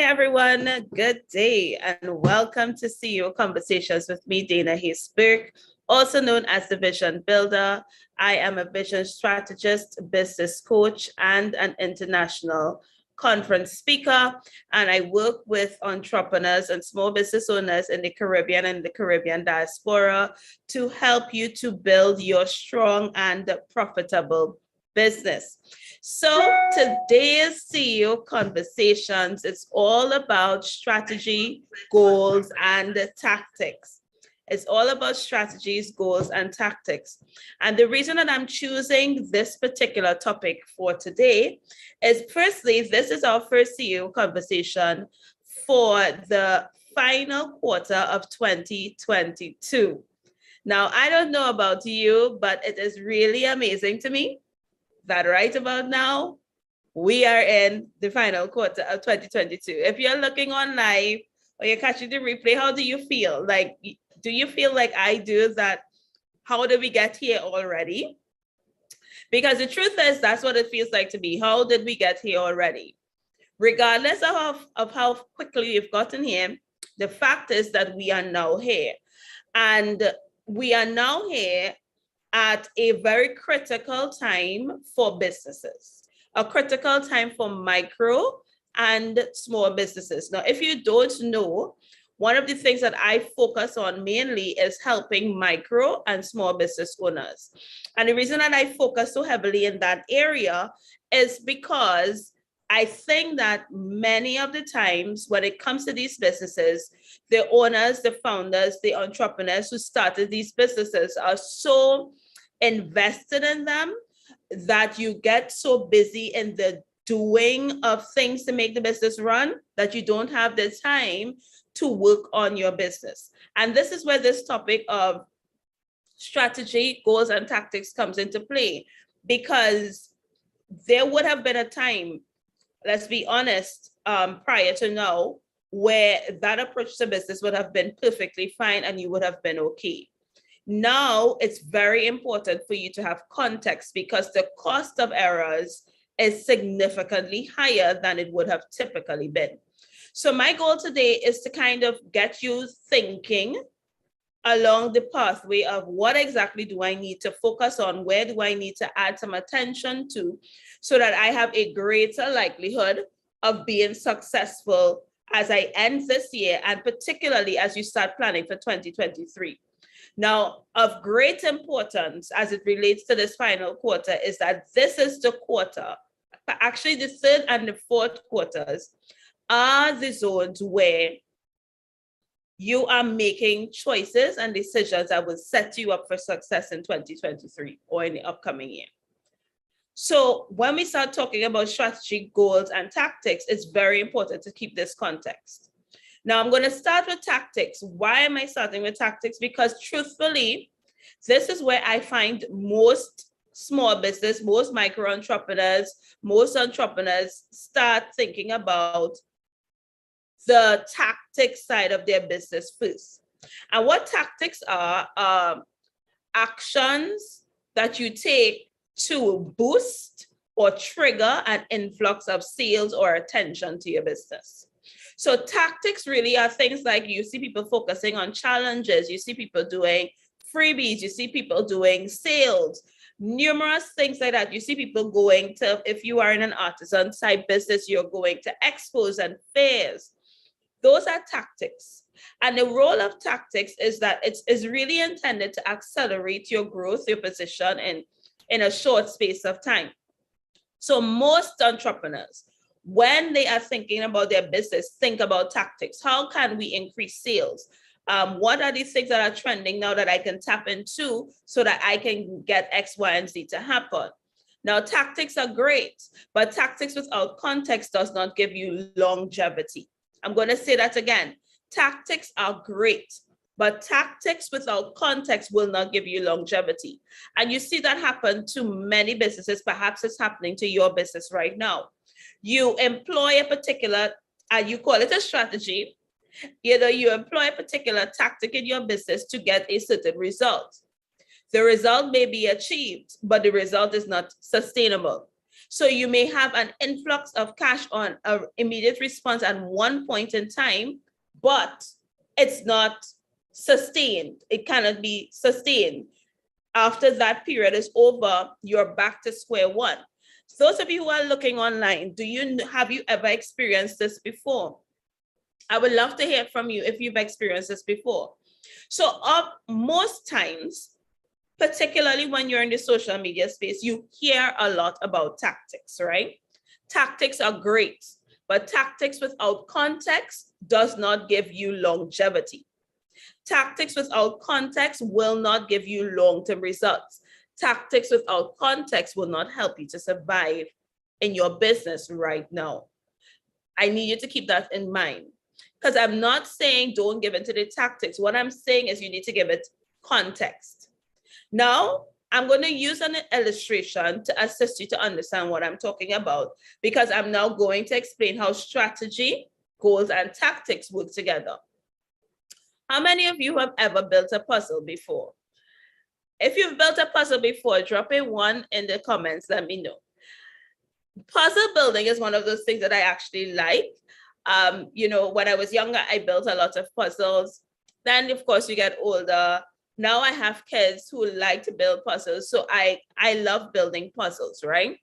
Hey everyone, good day and welcome to CEO Conversations with me, Dana Hayes-Burke, also known as the Vision Builder. I am a vision strategist, business coach, and an international conference speaker, and I work with entrepreneurs and small business owners in the Caribbean and the Caribbean diaspora to help you to build your strong and profitable business. So today's CEO Conversations is all about strategy, goals, and tactics. It's all about strategies, goals, and tactics. And the reason that I'm choosing this particular topic for today is, firstly, this is our first CEO conversation for the final quarter of 2022. Now, I don't know about you, but it is really amazing to me that right about now, we are in the final quarter of 2022. If you're looking on live or you're catching the replay, how do you feel? Like, do you feel like I do that? How did we get here already? Because the truth is, that's what it feels like to me. How did we get here already? Regardless of how quickly we've gotten here, the fact is that we are now here. And we are now here at a very critical time for businesses, a critical time for micro and small businesses. Now, if you don't know, one of the things that I focus on mainly is helping micro and small business owners. And the reason that I focus so heavily in that area is because I think that many of the times when it comes to these businesses, the owners, the founders, the entrepreneurs who started these businesses are so invested in them that you get so busy in the doing of things to make the business run that you don't have the time to work on your business. And this is where this topic of strategy, goals, and tactics comes into play, because there would have been a time, let's be honest, prior to now, where that approach to business would have been perfectly fine and you would have been okay. Now, it's very important for you to have context because the cost of errors is significantly higher than it would have typically been. So my goal today is to kind of get you thinking along the pathway of what exactly do I need to focus on, where do I need to add some attention to, so that I have a greater likelihood of being successful as I end this year, and particularly as you start planning for 2023. Now, of great importance as it relates to this final quarter is that this is the quarter, actually the third and the fourth quarters are the zones where you are making choices and decisions that will set you up for success in 2023 or in the upcoming year. So when we start talking about strategy, goals, and tactics, it's very important to keep this context. Now, I'm going to start with tactics. Why am I starting with tactics? Because truthfully, this is where I find most small business, most micro entrepreneurs, most entrepreneurs start thinking about the tactics side of their business first. And what tactics are actions that you take to boost or trigger an influx of sales or attention to your business. So tactics really are things like you see people focusing on challenges, you see people doing freebies, you see people doing sales, numerous things like that. You see people going to, if you are in an artisan type business, you're going to expos and fairs. Those are tactics. And the role of tactics is that it's really intended to accelerate your growth, your position in a short space of time. So most entrepreneurs, when they are thinking about their business, think about tactics. How can we increase sales? What are these things that are trending now that I can tap into so that I can get X, Y, and Z to happen? Now, tactics are great, but tactics without context does not give you longevity. I'm going to say that again. Tactics are great, but tactics without context will not give you longevity. And you see that happen to many businesses. Perhaps it's happening to your business right now. You employ a particular, and you call it a strategy. Either you employ a particular tactic in your business to get a certain result. The result may be achieved, but the result is not sustainable. So you may have an influx of cash on an immediate response at one point in time, but it's not sustained. It cannot be sustained. After that period is over, you're back to square one. So those of you who are looking online, have you ever experienced this before? I would love to hear from you if you've experienced this before. So most times, particularly when you're in the social media space, you hear a lot about tactics, right? Tactics are great, but tactics without context does not give you longevity. Tactics without context will not give you long-term results. Tactics without context will not help you to survive in your business right now. I need you to keep that in mind, because I'm not saying don't give into the tactics. What I'm saying is you need to give it context. Now, I'm going to use an illustration to assist you to understand what I'm talking about, because I'm now going to explain how strategy, goals, and tactics work together. How many of you have ever built a puzzle before? If you've built a puzzle before, drop a 1 in the comments, let me know. Puzzle building is one of those things that I actually like. When I was younger, I built a lot of puzzles. Then, of course, you get older. Now I have kids who like to build puzzles. So I love building puzzles, right?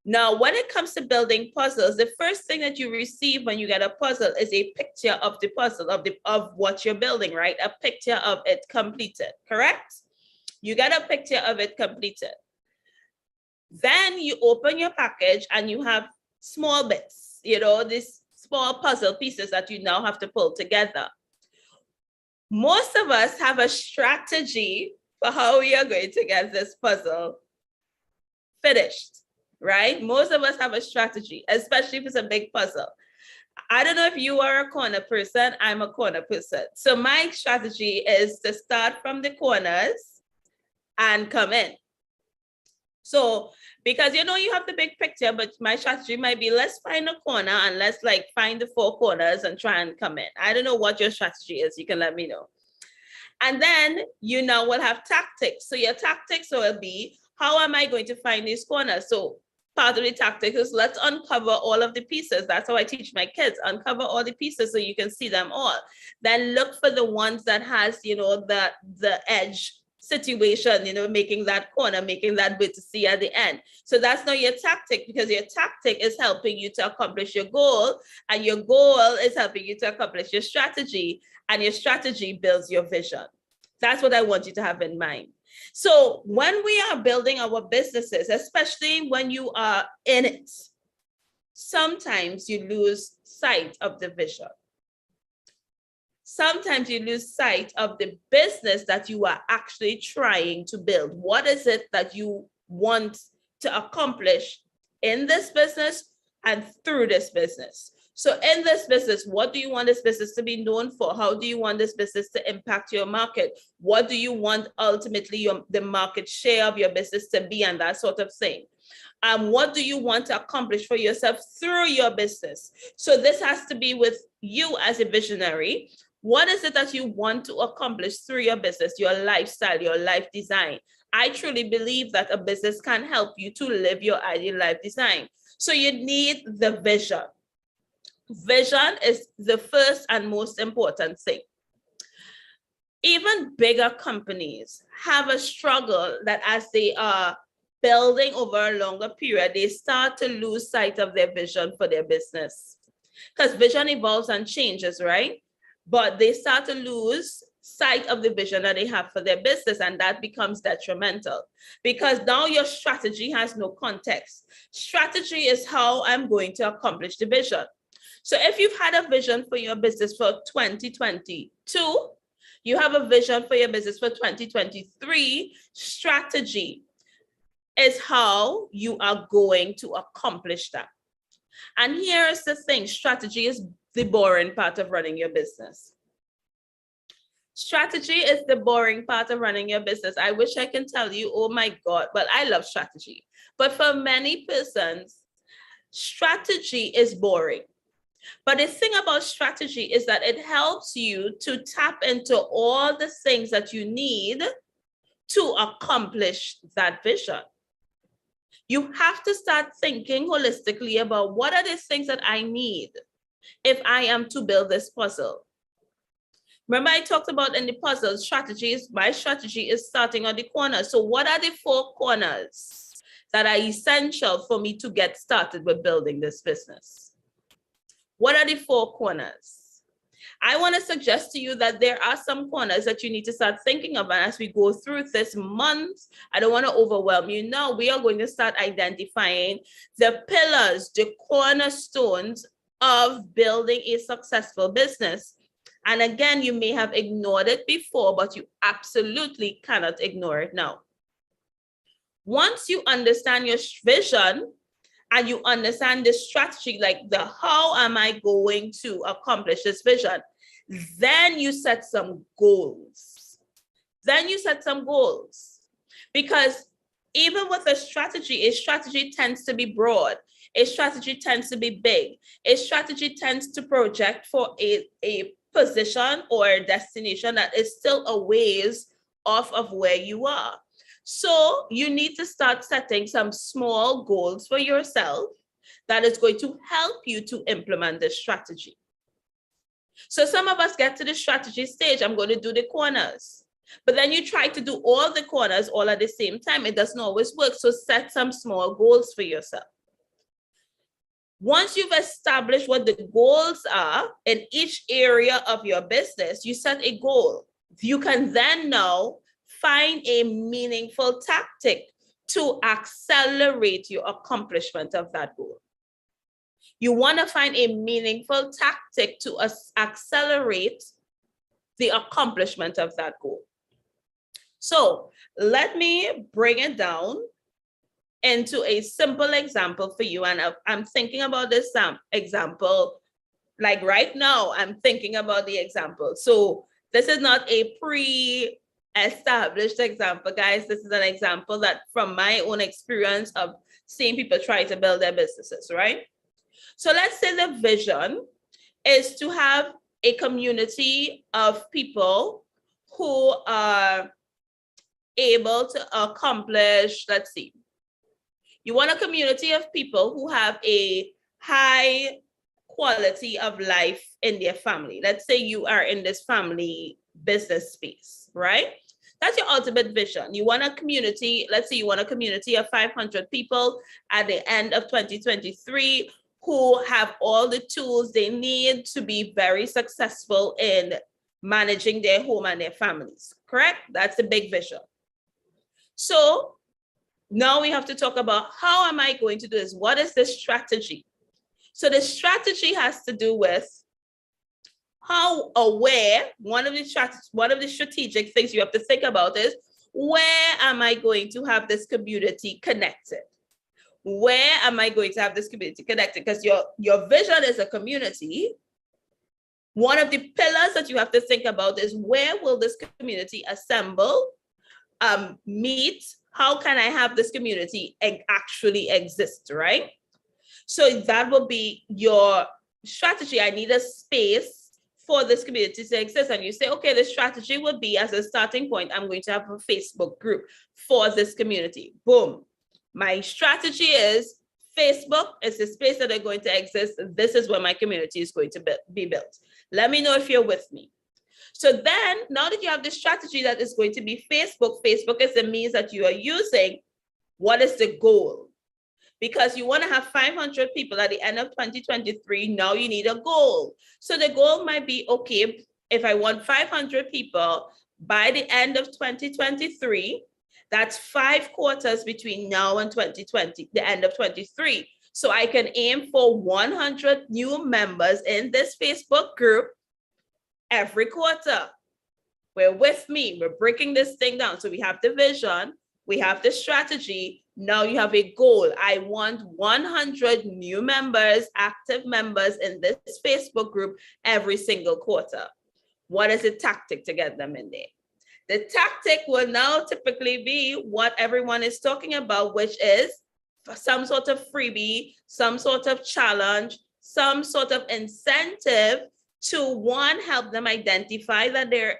Now, when it comes to building puzzles, the first thing that you receive when you get a puzzle is a picture of the puzzle, of what you're building, right? A picture of it completed, correct? You get a picture of it completed. Then you open your package and you have small bits, these small puzzle pieces that you now have to pull together. Most of us have a strategy for how we are going to get this puzzle finished, right? Most of us have a strategy, especially if it's a big puzzle. I don't know if you are a corner person. I'm a corner person. So my strategy is to start from the corners and come in. So, because you have the big picture, but my strategy might be, let's find a corner and let's find the 4 corners and try and come in. I don't know what your strategy is. You can let me know. And then you now will have tactics. So your tactics will be, how am I going to find these corners? So part of the tactics is, let's uncover all of the pieces. That's how I teach my kids. Uncover all the pieces so you can see them all. Then look for the ones that has, the edge situation, making that corner, making that bit to see at the end. So that's not your tactic, because your tactic is helping you to accomplish your goal, and your goal is helping you to accomplish your strategy, and your strategy builds your vision. That's what I want you to have in mind. So when we are building our businesses, especially when you are in it, sometimes you lose sight of the vision. Sometimes you lose sight of the business that you are actually trying to build. What is it that you want to accomplish in this business and through this business? So in this business, what do you want this business to be known for? How do you want this business to impact your market? What do you want ultimately the market share of your business to be, and that sort of thing? What do you want to accomplish for yourself through your business? So this has to be with you as a visionary. What is it that you want to accomplish through your business, your lifestyle, your life design? I truly believe that a business can help you to live your ideal life design. So you need the vision. Vision is the first and most important thing. Even bigger companies have a struggle that as they are building over a longer period, they start to lose sight of their vision for their business. Because vision evolves and changes, right? But they start to lose sight of the vision that they have for their business, and that becomes detrimental, because now your strategy has no context. Strategy is how I'm going to accomplish the vision. So if you've had a vision for your business for 2022, you have a vision for your business for 2023, strategy is how you are going to accomplish that. And here is the thing, strategy is the boring part of running your business. Strategy is the boring part of running your business. I wish I can tell you, oh my God, well, I love strategy. But for many persons, strategy is boring. But the thing about strategy is that it helps you to tap into all the things that you need to accomplish that vision. You have to start thinking holistically about what are the things that I need if I am to build this puzzle. Remember, I talked about in the puzzle strategies, my strategy is starting on the corner. So what are the 4 corners that are essential for me to get started with building this business? What are the 4 corners? I want to suggest to you that there are some corners that you need to start thinking about as we go through this month. I don't want to overwhelm you. Now we are going to start identifying the pillars, the cornerstones of building a successful business. And again, you may have ignored it before, but you absolutely cannot ignore it now. Once you understand your vision and you understand the strategy, like the how am I going to accomplish this vision, then you set some goals. Because even with a strategy tends to be broad. A strategy tends to be big. A strategy tends to project for a position or a destination that is still a ways off of where you are. So you need to start setting some small goals for yourself that is going to help you to implement this strategy. So some of us get to the strategy stage, I'm going to do the corners. But then you try to do all the corners all at the same time. It doesn't always work. So set some small goals for yourself. Once you've established what the goals are in each area of your business, you set a goal. You can then now find a meaningful tactic to accelerate your accomplishment of that goal. You want to find a meaningful tactic to accelerate the accomplishment of that goal. So let me bring it down into a simple example for you. And I'm thinking about this example, like right now, I'm thinking about the example. So this is not a pre-established example, guys. This is an example that from my own experience of seeing people try to build their businesses, right? So let's say the vision is to have a community of people who are able to accomplish, let's see, you want a community of people who have a high quality of life in their family. Let's say you are in this family business space, right? That's your ultimate vision. You want a community, let's say you want a community of 500 people at the end of 2023 who have all the tools they need to be very successful in managing their home and their families, correct? That's the big vision. So now we have to talk about how am I going to do this? What is the strategy? So the strategy has to do with how aware, one of the strategic things you have to think about is, where am I going to have this community connected? Where am I going to have this community connected? Because your vision is a community. One of the pillars that you have to think about is, where will this community assemble, meet? How can I have this community actually exist, right? So that will be your strategy. I need a space for this community to exist. And you say, okay, the strategy would be, as a starting point, I'm going to have a Facebook group for this community. Boom. My strategy is Facebook is the space that are going to exist. This is where my community is going to be built. Let me know if you're with me. So then, now that you have the strategy that is going to be Facebook, Facebook is the means that you are using. What is the goal? Because you want to have 500 people at the end of 2023, now you need a goal. So the goal might be, okay, if I want 500 people by the end of 2023, that's 5 quarters between now and 2020, the end of 23. So I can aim for 100 new members in this Facebook group every quarter. We're with me. We're breaking this thing down. So we have the vision, we have the strategy. Now you have a goal. I want 100 new members, active members in this Facebook group every single quarter. What is the tactic to get them in there? The tactic will now typically be what everyone is talking about, which is some sort of freebie, some sort of challenge, some sort of incentive to, one, help them identify that they're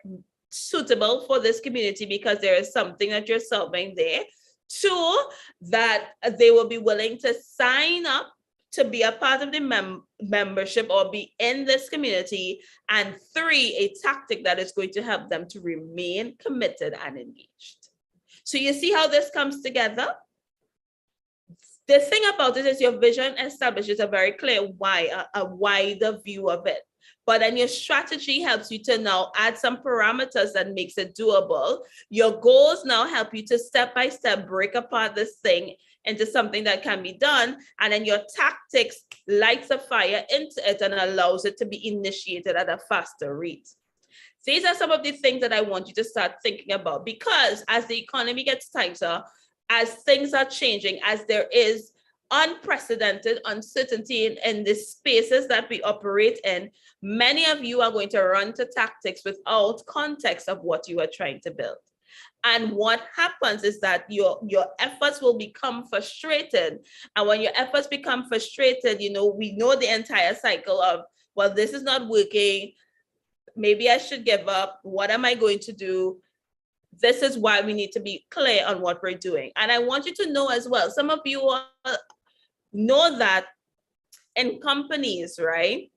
suitable for this community because there is something that you're solving there. Two, that they will be willing to sign up to be a part of the membership or be in this community. And three, a tactic that is going to help them to remain committed and engaged. So you see how this comes together? The thing about it is your vision establishes a very clear why, a wider view of it. But then your strategy helps you to now add some parameters that makes it doable. Your goals now help you to step by step break apart this thing into something that can be done. And then your tactics lights a fire into it and allows it to be initiated at a faster rate. These are some of the things that I want you to start thinking about, because as the economy gets tighter, as things are changing, as there is unprecedented uncertainty in the spaces that we operate in, many of you are going to run to tactics without context of what you are trying to build. And what happens is that your efforts will become frustrated. And when your efforts become frustrated, we know the entire cycle of, well, this is not working. Maybe I should give up. What am I going to do? This is why we need to be clear on what we're doing. And I want you to know as well, some of you know that in companies, right?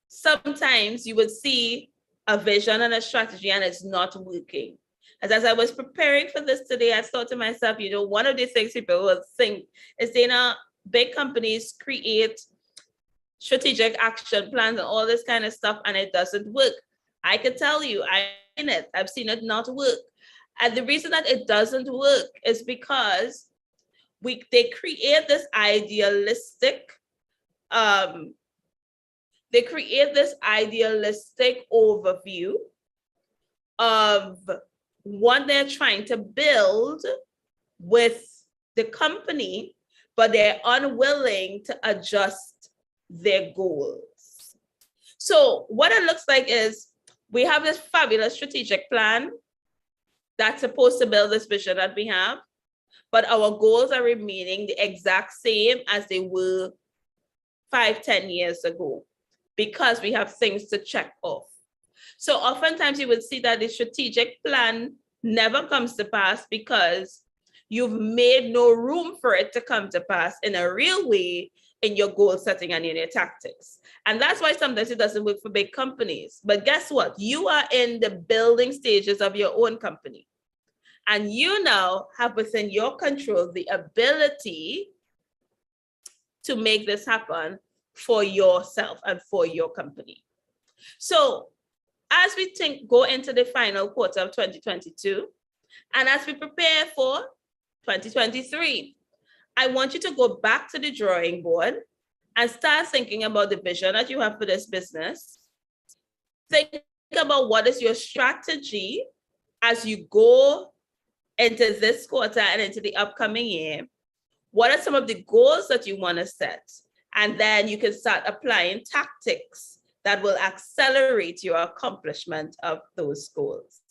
Sometimes you would see a vision and a strategy and it's not working. As I was preparing for this today, I thought to myself, one of the things people will think is, big companies create strategic action plans and all this kind of stuff, and it doesn't work. I could tell you, I've seen it not work. And the reason that it doesn't work is because they create this idealistic overview of what they're trying to build with the company, but they're unwilling to adjust their goals. So what it looks like is we have this fabulous strategic plan that's supposed to build this vision that we have, but our goals are remaining the exact same as they were 5-10 years ago, because we have things to check off. So oftentimes you would see that the strategic plan never comes to pass because you've made no room for it to come to pass in a real way in your goal setting and in your tactics. And that's why sometimes it doesn't work for big companies. But guess what? You are in the building stages of your own company. And you now have within your control the ability to make this happen for yourself and for your company. So as we go into the final quarter of 2022, and as we prepare for 2023, I want you to go back to the drawing board and start thinking about the vision that you have for this business. Think about what is your strategy as you go into this quarter and into the upcoming year. What are some of the goals that you want to set? And then you can start applying tactics that will accelerate your accomplishment of those goals.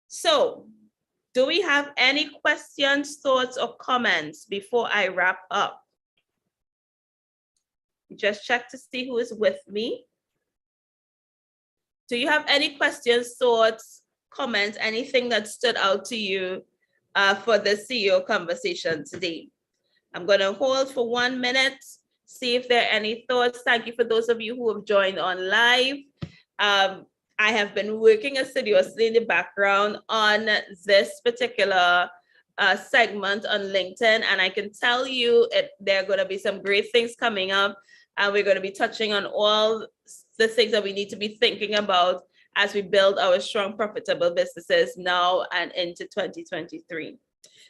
So, do we have any questions, thoughts, or comments before I wrap up? Just check to see who is with me. Do you have any questions, thoughts, comments, anything that stood out to you for the CEO conversation today? I'm going to hold for 1 minute, see if there are any thoughts. Thank you for those of you who have joined on live. I have been working assiduously in the background on this particular segment on LinkedIn, and I can tell you there are going to be some great things coming up, and we're going to be touching on all the things that we need to be thinking about as we build our strong, profitable businesses now and into 2023.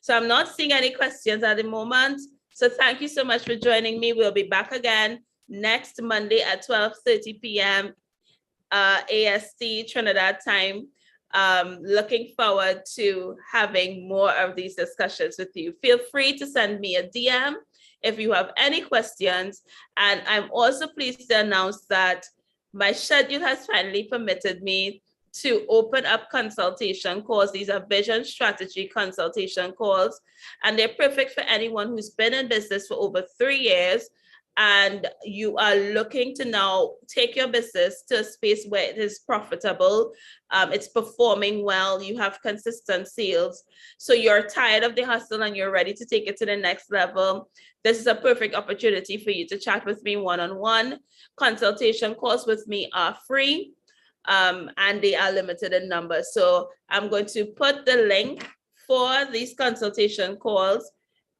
So I'm not seeing any questions at the moment. So thank you so much for joining me. We'll be back again next Monday at 12:30 p.m. AST Trinidad time. Looking forward to having more of these discussions with you. Feel free to send me a DM if you have any questions. And I'm also pleased to announce that my schedule has finally permitted me to open up consultation calls. These are vision strategy consultation calls, and they're perfect for anyone who's been in business for over 3 years and you are looking to now take your business to a space where it is profitable, it's performing well, you have consistent sales, so you're tired of the hustle and you're ready to take it to the next level, this is a perfect opportunity for you to chat with me one-on-one. Consultation calls with me are free, and they are limited in number. So I'm going to put the link for these consultation calls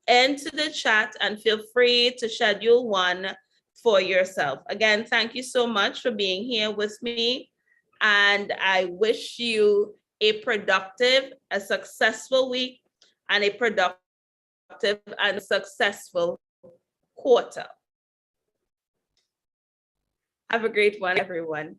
into the chat, and feel free to schedule one for yourself. Again, thank you so much for being here with me, and I wish you a productive, a successful week, and a productive and successful quarter. Have a great one, everyone.